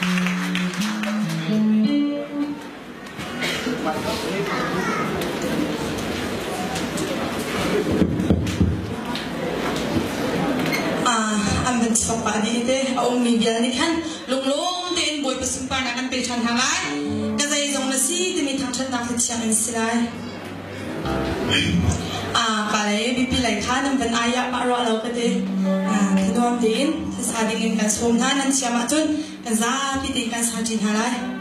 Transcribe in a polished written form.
An ben sopa ni te a mi bial ni khan lunglong te in boy pasung pa na kan pe than hangai ka zai zong na si te mi thang than na khit chiang in silai pa lai bi pi lai khan an ben aya pa ro lo ka te thidom tin sa ding in kan som than an chiama chun kan za pi te kan sa jin halai